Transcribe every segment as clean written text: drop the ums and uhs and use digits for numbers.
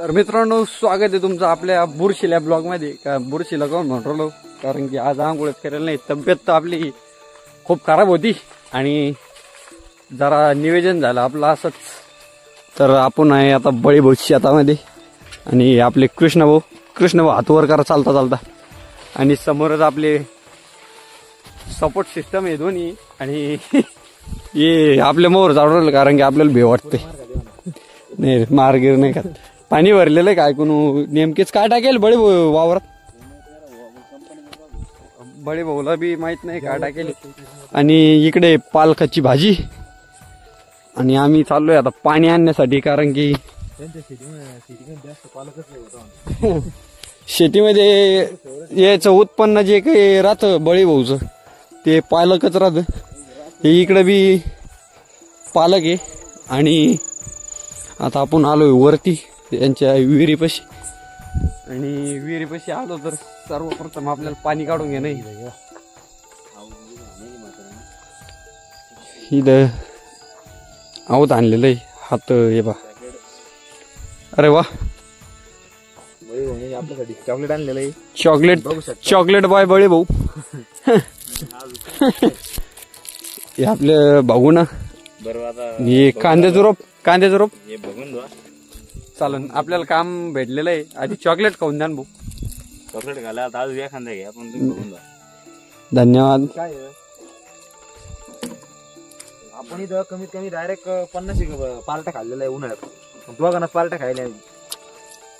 तर मित्रांनो, स्वागत आहे तुमचं आपल्या बुरशीला ब्लॉग मध्ये. का बुरशीला कोण म्हणतो, कारण की आज आंघोळच करायला नाही. तब्येत तर आपली खूप खराब होती आणि जरा नियोजन झालं आपलं असंच. तर आपण आहे आता बळीभाऊ शेतामध्ये आणि आपले कृष्णभाऊ हातवर करा चालता चालता, आणि समोरच आपले सपोर्ट सिस्टम आहे दोन्ही. आणि हे आपल्या मोर चालवलं कारण की आपल्याला भेव वाटते. नाही मार्गीर नाही खात. पाणी भरलेलं आहे काय कोण नेमकेच काय टाकेल बळे वावरात. बळे भाऊला बी माहित नाही काय टाकेल. आणि इकडे पालकाची भाजी आणि आम्ही चाललोय आता पाणी आणण्यासाठी, कारण की शेतीमध्ये याचं उत्पन्न जे काही राहतं बळे भाऊचं ते पालकच राहतं. हे इकडे बी पालक आहे. आणि आता आपण आलोय वरती यांच्या विहिरीपाशी, आणि विहिरीपाशी आलो तर सर्वप्रथम आपल्याला पाणी काढून घे नाही. इथं आवत आणलेलं आहे हात हे बा. अरे वा, आपल्यासाठी चॉकलेट आणलेलं आहे. चॉकलेट बॉय बळे भाऊ. हे आपले भाऊ ना. हे कांद्याचं रोप हे बघून चालन. आपल्याला काम भेटलेलं आहे. आधी चॉकलेट खाऊन द्या भाऊ. चॉकलेट घाला आता आज एखादा घ्या आपण बघून जा. धन्यवाद. काय आपण इथं कमीत कमी डायरेक्ट 50 पार्ट्या खाल्लेला आहे उन्हाळ्यात. दोघांना पार्ट्या खायला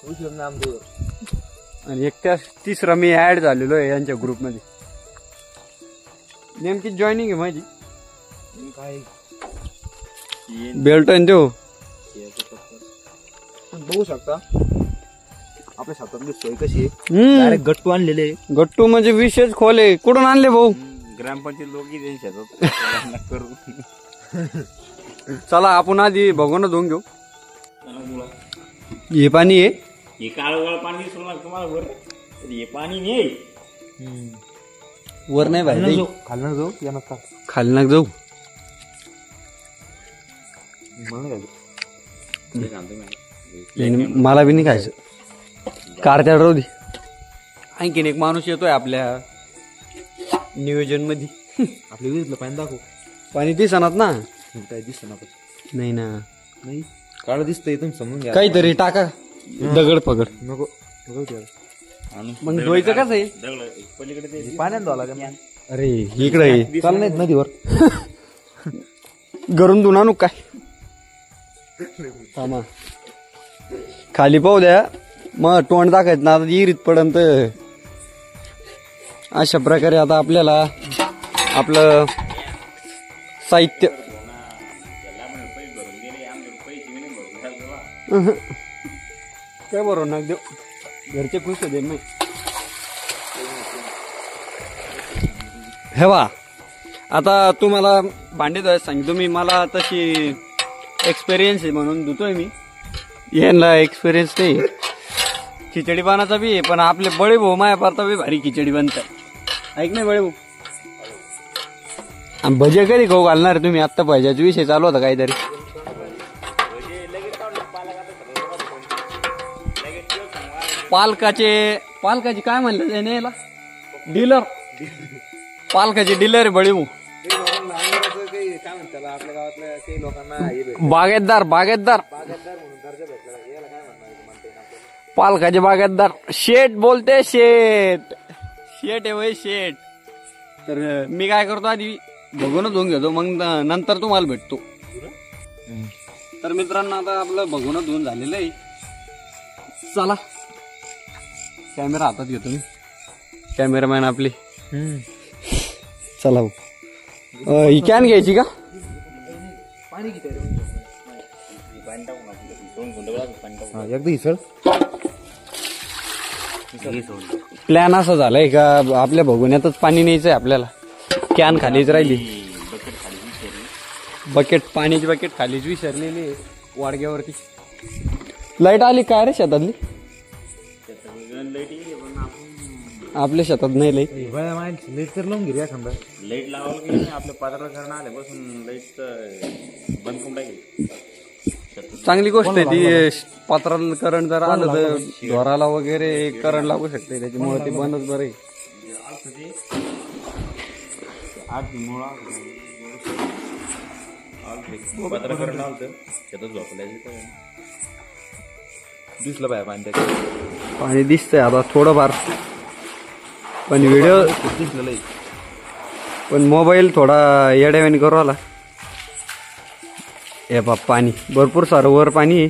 उशीर ना आमच्यावर. आणि एक त्या तिसरा मी ऍड झालेलो आहे यांच्या ग्रुपमध्ये. नेमकी जॉईनिंग आहे माझी. काय बेल्ट आणि देऊ बघू शकता आपल्या शेतातली सोय कशी आहे. डायरेक्ट गट्टू आणलेले. गट्टू म्हणजे विशेष खोले. कुठून आणले भाऊ? ग्रामपंचायत लोक शेतात करू. चला आपण आधी भगवान धुवून घेऊ. हे पाणी आहे. हे काळवळ पाणी तुम्हाला वर हे पाणी नाही. वर नाही बाहेर खालना जाऊ या नका खालना जाऊ. मला बी नाही खायचं. कारच्या रोधी आणखीन एक माणूस येतोय आपल्या नियोजन मध्ये. आपल्या विहिरीतलं पाणी दाखव. पाणी दिसणार ना. काय दिसत नाही ना. नाही काळ दिसतंय तुम्ही समजून घ्या. काहीतरी टाका. दगड पगड नको मग धुवायचं कसं आहे? पलीकडे पाण्यात धुवा लागेल. अरे इकडे चाल नाही नदीवर गरून धुवून आणू काय. थांबा खाली पाहू द्या मग तोंड दाखायचं ना. आता इरीत पडंत. अशा प्रकारे आता आपल्याला आपलं साहित्य काय बरोबर ना देऊ. घरचे खुश होते नाही. हे वा, आता तुम्हाला भांडे धुवायला सांगितलं मी. मला तशी एक्सपिरियन्स आहे म्हणून धुतोय मी. यांना एक्सपिरियन्स नाही. खिचडी पानाचा बी आहे, पण आपले बळे भाऊ माया पारता बी भारी खिचडी बनतात. ऐक नाही बळे भाऊ. भजे कधी खाऊ घालणार तुम्ही? आत्ता भज्याचा विषय चालू होता काहीतरी. पालकाची काय म्हणलं त्याने याला? डीलर. पालकाची डीलर आहे बळे भाऊ. काय म्हणतात आपल्या गावातल्या काही लोकांना बागेतदार म्हणून दर्जा भेटला. याला काय म्हणणार? पालकाचे बागेतदार. शेठ बोलते शेठ. शेठ आहे वय शेठ. तर मी काय करतो आधी भगवून धुवून घेतो, मग नंतर तुम्हाला भेटतो. तर मित्रांनो आता आपलं भगवून धुवून झालेलं आहे. चला कॅमेरा हातात घेतो मी. कॅमेरामॅन आपले. चला ही कॅन घ्यायची का? पाणी किती एकदा हिसळ. प्लॅन असा झालाय का आपल्या भगोन्यातच पाणी न्यायचंय आपल्याला. कॅन खालीच राहिली. पाण्याची बकेट खालीच विसरलेली वाडग्यावरती. लाईट आली काय रे शेतातली? आपल्या शेतात नाही लाईट. लाईट तर लावून घे एखादा. लाईट लावायला आपल्या पात्राकरण आल्यापासून लाईट बंद करून टाकेल. चांगली गोष्ट आहे ती. पत्राला करंट जर आलं तर ढोराला वगैरे करंट लागू शकते, त्याच्यामुळे ते बंदच बरं आहे. दिसलं पाहिजे पाणी त्याच्यात. पाणी दिसतंय आता थोडंफार, पण व्हिडिओ दिसलेलं आहे. पण मोबाईल थोडा येड्यावानी करू आला. हे बाप पाणी भरपूर सारं वर पाणी आहे.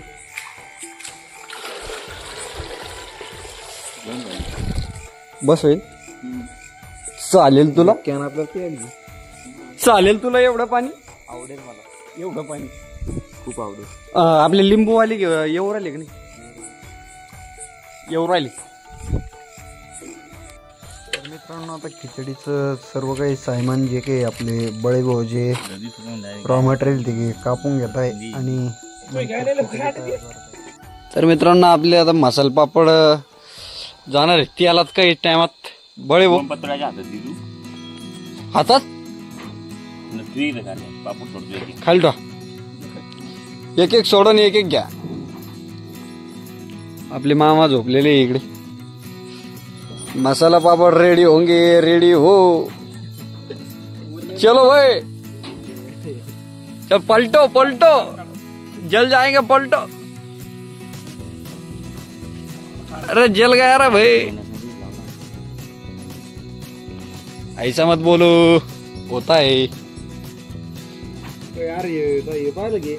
बस होईल, चालेल तुला, कॅन आपल्याला चालेल तुला एवढं पाणी, आवडेल मला, एवढं पाणी खूप आवडेल. आपले लिंबूवाली येऊ राहिले का नाही, येऊ राहिले. तर मित्रांनो आता खिचडीचं सर्व काही सामान जे काही आपले बळेभाऊ जे रॉ मटेरियल ते कापून घेत आहे. आणि तर मित्रांनो आपले आता मसाला पापड जाणार आहे त्यालाच काही टायमात. बळेभाऊ हातात खाली ठेवा, एक एक सोडून एक एक घ्या. आपले मामा झोपलेले इकडे. मसाला पापड़ रेडी होंगे, रेडी हो, चलो भाई, चल पलटो पलटो, जल जाएंगे पलटो. अरे जल गया रे भाई, ऐसा मत बोलो, होता है यार. ये पाहिलं की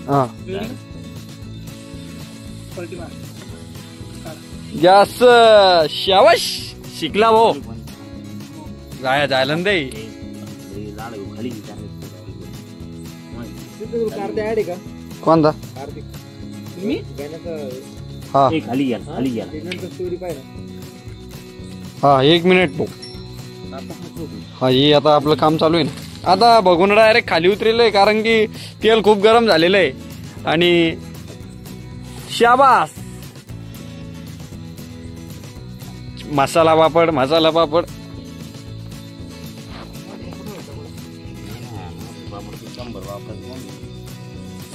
हाँ यस, शाबाश, शिकला भाऊ. जायला दे. कार्तिक आहे का? कोणता? कार्तिक मी हा खाली गेला स्टोरी पाहिजे. हा 1 मिनिट भाऊ. हा हे आता आपलं काम चालू आहे ना. आता बघून डायरेक्ट खाली उतरेलंय, कारण की तेल खूप गरम झालेलं आहे. आणि शाबास, मसाला पापड, मसाला पापड.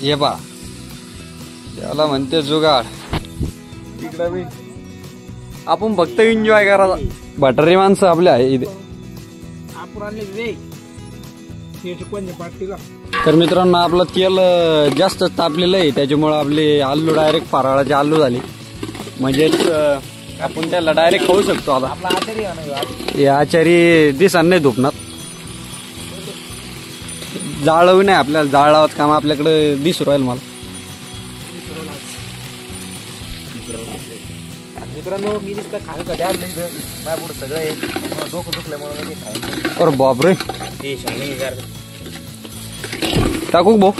ये बा, त्याला म्हणते जुगाड. तिकडे मी आपण फक्त एन्जॉय करायला. बटारी माणसं आपले आहे इथे. आपण आणले रे कोणत्या पार्टीला. तर मित्रांनो आपलं तेल जास्त तापलेलं आहे, त्याच्यामुळे आपले आलू डायरेक्ट फराळाचे आलू झाले. म्हणजेच आपण त्याला डायरेक्ट खाऊ शकतो. आता आपला आचारी आहे ना, हे आचारी दिसा नाही धुपणार. जाळव नाही आपल्याला, जाळ लावत काम आपल्याकडे दिसू राहील मला. मित्रांनो मी नुसतं खायला कधी आलं नाही, माझ्या पुढे सगळं आहे. डोकं दुखल्यामुळे मी खायला. अरे बापरे, ते शाणे यार टाकू भाऊ.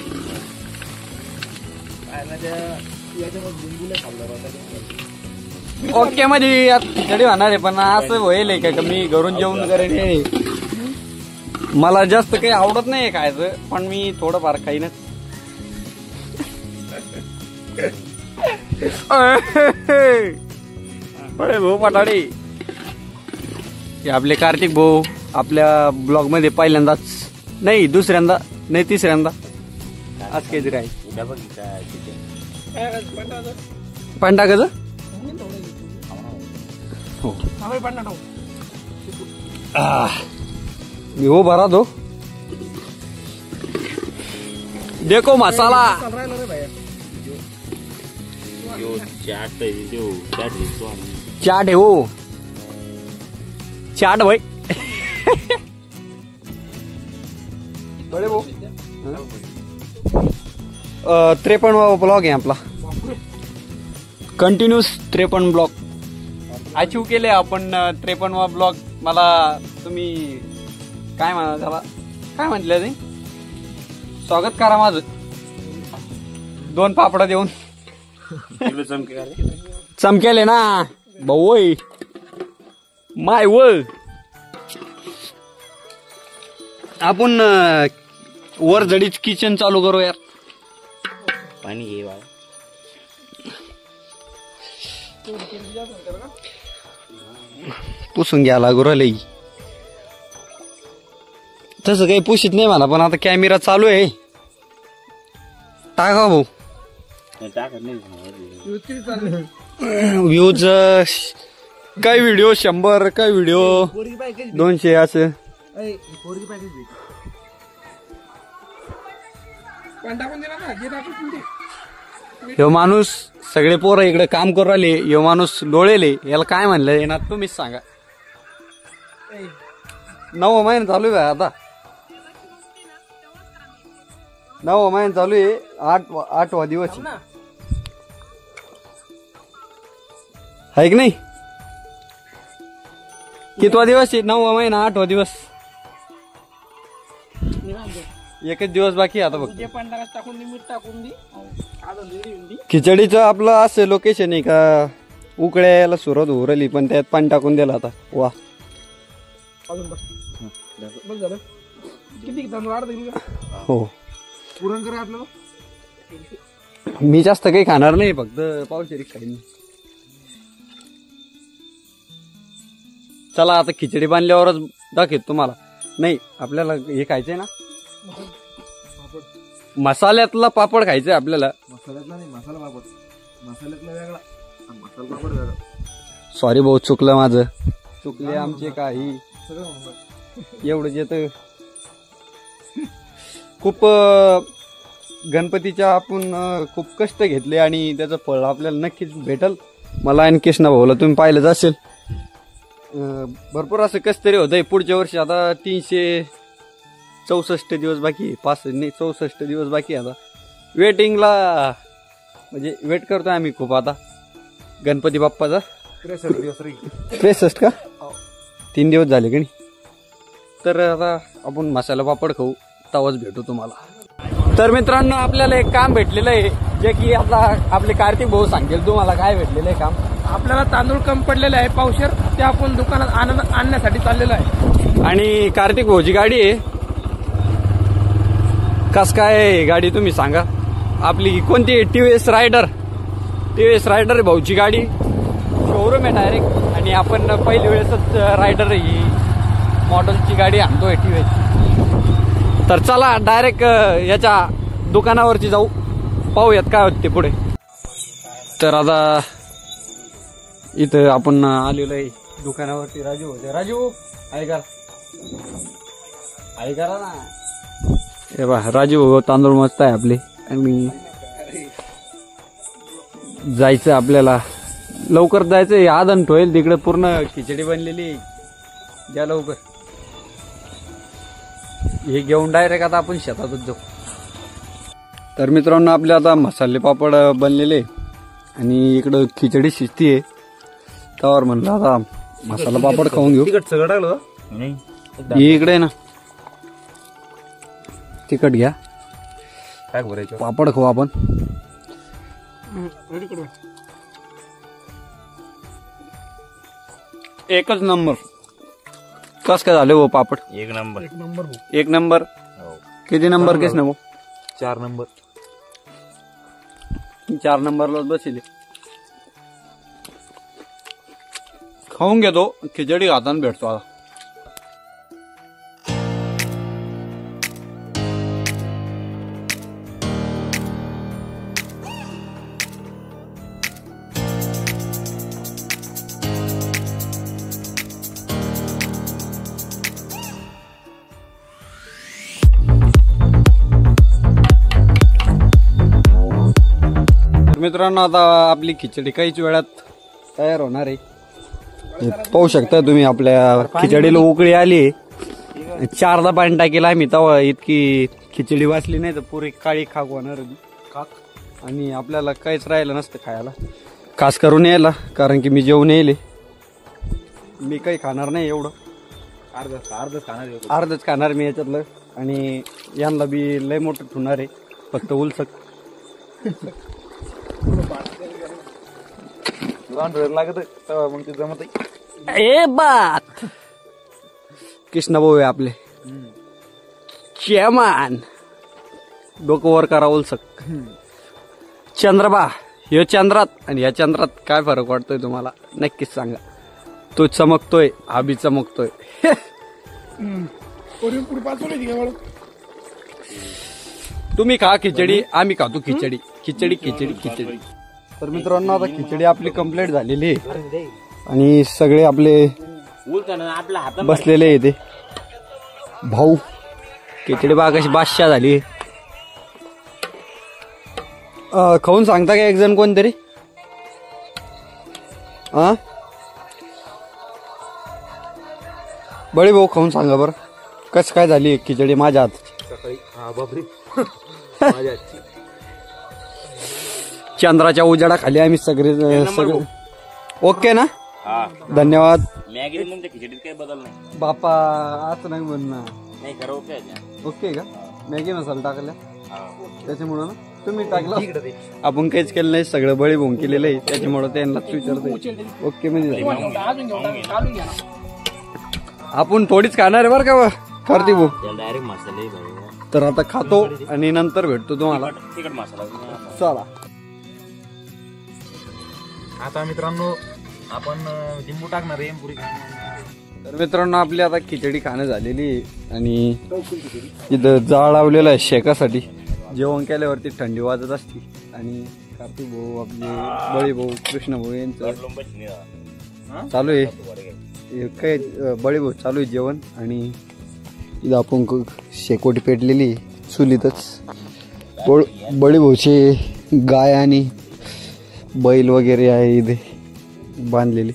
ओके मध्ये खिचडी होणार आहे, पण असं होईल का मी घरून जेवण करेन. मला जास्त काही आवडत नाही खायचं, पण मी थोडंफार खाईनच. बडे भाऊ पटाडे, हे आपले कार्तिक भाऊ आपल्या ब्लॉग मध्ये पहिल्यांदाच नाही, दुसऱ्यांदा नाही, तिसऱ्यांदा आज काहीतरी आहे. पण टाकायचं हो. हो भरा दो. देखो मसाला चाट है वो, चाट भाई. बड़े वो 53वा ब्लॉग आहे आपला, कंटिन्यूस 53 ब्लॉग अचीव केले आपण. 53वा ब्लॉग. मला तुम्ही काय म्हणा त्याला, काय म्हटलं ते, स्वागत करा माझं 2 पापडा देऊन. चमकेले ना भाऊ, माय व. आपण वर जडीच किचन चालू करू यार. पाणी घे बाळा. पुसून घ्या लागू राहिले. तसं काही पुशीत नाही म्हणा, पण आता कॅमेरा चालू आहे. टाका भाऊ. व्ह्यूज काय व्हिडिओ 100, काय व्हिडिओ 200 असं. ह्यो माणूस सगळे पोरं इकडे काम करू राहिले, ह्यो माणूस लोळेले, याला काय म्हणलं येणार तुम्हीच सांगा. 9 महिना चालू आहे आता. 9 महिना चालू आहे. 8वा दिवस आहे की नाही? कितवा दिवस आहे? 9वा महिना 8वा दिवस. एकच दिवस बाकी आता फक्त. खिचडीचं आपलं असं लोकेशन आहे का उकळ्याला सुरुवात होऊ राहिली, पण त्यात पाणी टाकून दिलं आता. वा हो. मी जास्त काही खाणार नाही, फक्त पावशेरी खाईन. चला आता खिचडी बांधल्यावरच दाखवत तुम्हाला. नाही आपल्याला हे खायचंय ना, मसाल्यातला पापड खायचंय आपल्याला. मसाल्यातला नाही, मसाला पापड. मसाल्यातला वेगळा, मसाला पापड वेगळा. सॉरी भाऊ, चुकलं माझं. चुकले आमचे काही. एवढंच येतं. खूप गणपतीच्या आपण खूप कष्ट घेतले आणि त्याचं फळ आपल्याला नक्कीच भेटल. मला आणि कृष्णा भाऊला तुम्ही पाहिलंच असेल. भरपूर असं कस तरी होतंय. पुढच्या वर्षी आता 364 दिवस बाकी, 64 दिवस बाकी. आता वेटिंगला म्हणजे वेट करतोय आम्ही खूप आता गणपती बाप्पाचा. 63 दिवस. 63 का? 3 दिवस झाले का नाही? तर आता आपण मसाला पापड खाऊ, तवाच भेटू तुम्हाला. तर मित्रांनो आपल्याला एक काम भेटलेलं आहे, जे की आता आपले कार्तिक भाऊ सांगेल तुम्हाला काय भेटलेलं आहे काम. आपल्याला तांदूळ कमी पडलेले आहे पावशेर, ते आपण दुकानात आणण्यासाठी चाललेलं आहे. आणि कार्तिक भाऊची गाडी आहे. कस काय गाडी तुम्ही सांगा. आपली कोणती? TVS rider. TVS रायडर आहे भाऊची गाडी. शोरूम आहे डायरेक्ट. आणि आपण पहिली वेळेसच रायडर ही मॉडेलची गाडी आणतोय TVS. तर चला डायरेक्ट याच्या दुकानावरती जाऊ, पाहूयात काय होत ते पुढे. तर आता इथं आपण आलेलो आहे दुकानावरती. राजू होते. राजू ऐका ना. हे बा राजू तांदूळ मस्त आहे आपले. आणि जायचं आपल्याला, लवकर जायचं. आदन होईल तिकडे, पूर्ण खिचडी बनलेली. द्या लवकर. हे घेऊन डायरेक्ट आता आपण शेतातच जाऊ. तर मित्रांनो आपले आता मसाले पापड बनलेले आणि इकडं खिचडी शिजतीये. त्यावर म्हणलं आता मसाला पापड खाऊन घेऊ. तिकट सगळं टाकलं नाही, इकडे ना तिखट घ्या. काय भरायचं पापड खाऊ आपण. एकच नंबर. कस काय झाले हो पापड? एक नंबर. 1 नंबर. किती नंबर केस ना भाऊ? 4 नंबर. 4 नंबरलाच बसले. खाऊन घेतो. खिचडी खाताना भेटतो आता. मित्रांनो आता आपली खिचडी काहीच वेळात तयार होणार आहे. पाहू शकता तुम्ही आपल्या खिचडीला उकळी आली. 4दा पाणी टाकेल आम्ही, तेव्हा इतकी खिचडी वाचली नाही तर पुरी काळी खाक होणार होती. आणि आपल्याला काहीच राहिलं नसतं खायला, खास करून यायला. कारण की मी जेवण येईल, मी काही खाणार नाही एवढं. अर्धच खाणार मी याच्यातलं. आणि यांना बी लय मोठं ठेवणार आहे, फक्त उलसक लागत मग ते जमत. ए बात कृष्णा भाऊ आहे आपले. चेमान डोकं वर करा उलसक. चंद्रबा ह्यो चंद्रात आणि या चंद्रात काय फरक वाटतोय तुम्हाला नक्कीच सांगा. तो चमकतोय, हा बी चमकतोय. पुढे पाचवली ती का तुम्ही खा खिचडी, आम्ही खातो खिचडी. खिचडी खिचडी खिचडी. तर मित्रांनो आता खिचडी आपली कंप्लीट झालेली आहे आणि सगळे आपले बसलेले इथे. भाऊ खिचडी बा कशी बादशाह झाली. खाऊन सांगता का एक जण कोणतरी? बळी भाऊ खाऊन सांगा बरं कस काय झाली खिचडी माझ्या हात. सकाळी बापरे चंद्राच्या उजाडाखाली आम्ही सगळे ओके ना. धन्यवाद. खिचडीत काही बदल नाही बापा असं नाही म्हणणं. नाही खरं ओके ओके का? मॅगी मसाला टाकल्या त्याच्यामुळं ना तुम्ही टाकला. आपण काहीच केलं नाही, सगळं बळी भोंग केलेलं आहे त्याच्यामुळं त्यांनाच विचारतोय. ओके म्हणजे आपण थोडीच खाणार आहे बरं का कार्तिक भाऊ. डायरेक्ट मसाले तर आता खातो आणि नंतर भेटतो तुम्हाला. तिखट मसाला चला. आता मित्रांनो आपण लिंबू टाकणार आहे पुरी. तर मित्रांनो आपली आता खिचडी खाणं झालेली आहे आणि इथं जाळ लावलेला आहे शेकासाठी. जेवण केल्यावरती थंडी वाजत असते आणि कार्तिक भाऊ आपले बळी भाऊ कृष्ण भाऊ यांचं चालू आहे काय बळी भाऊ चालू आहे जेवण. आणि इथं आपण शेकोटी पेटलेली चुलीतच. बळी भाऊचे गाय आणि बैल वगैरे आहे इथे बांधलेली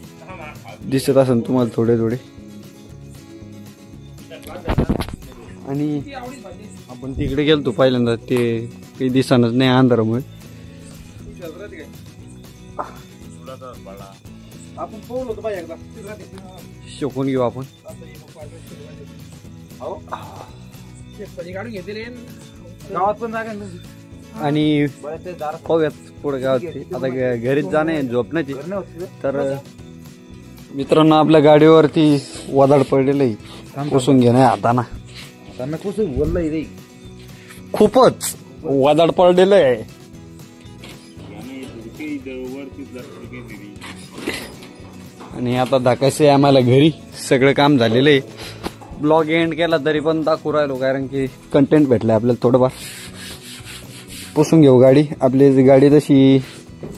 दिसत असेल तुम्हाला थोडे थोडे. आणि आपण तिकडे गेलतो पहिल्यांदा ते काही दिसणारच नाही अंधारामुळे. शिकून घेऊ आपण. गावात पण जागा आणि पाहूयात पुढे गावात. आता घरीच जाणे झोपण्याची. तर मित्रांनो आपल्या गाडीवरती वदाड पडलेलं आहे, पुसून घेणं हाताना. त्यांना कसं बोललंय रे, खूपच वदाड पडलेलं आहे. आणि आता धाकायचं आहे आम्हाला घरी. सगळं काम झालेलं आहे. ब्लॉग एंड केला तरी पण दाखवू राहिलो कारण की कंटेंट भेटलाय आपल्याला थोडंफार. पुसून घेऊ गाडी. आपली गाडी तशी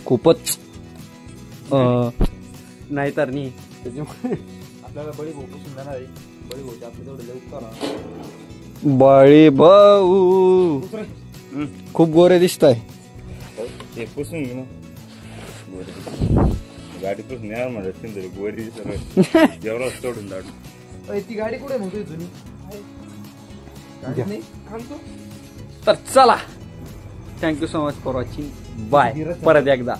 खूपच नाही तर नाही त्याच्यामुळे आपल्याला बळी भाऊ पुसून जाणार आहे. बळी भाऊ आपल्या तेवढे लवकर बळी भाऊ खूप गोरे दिसत आहे. ते पुसून घे ना गाडी पुसून यार म्हणत गोरी जेवढा सोडून दाडू. ती गाडी कुठे म्हणतोय जुनी. तर चला thank you so much for watching. Bye. परत एकदा.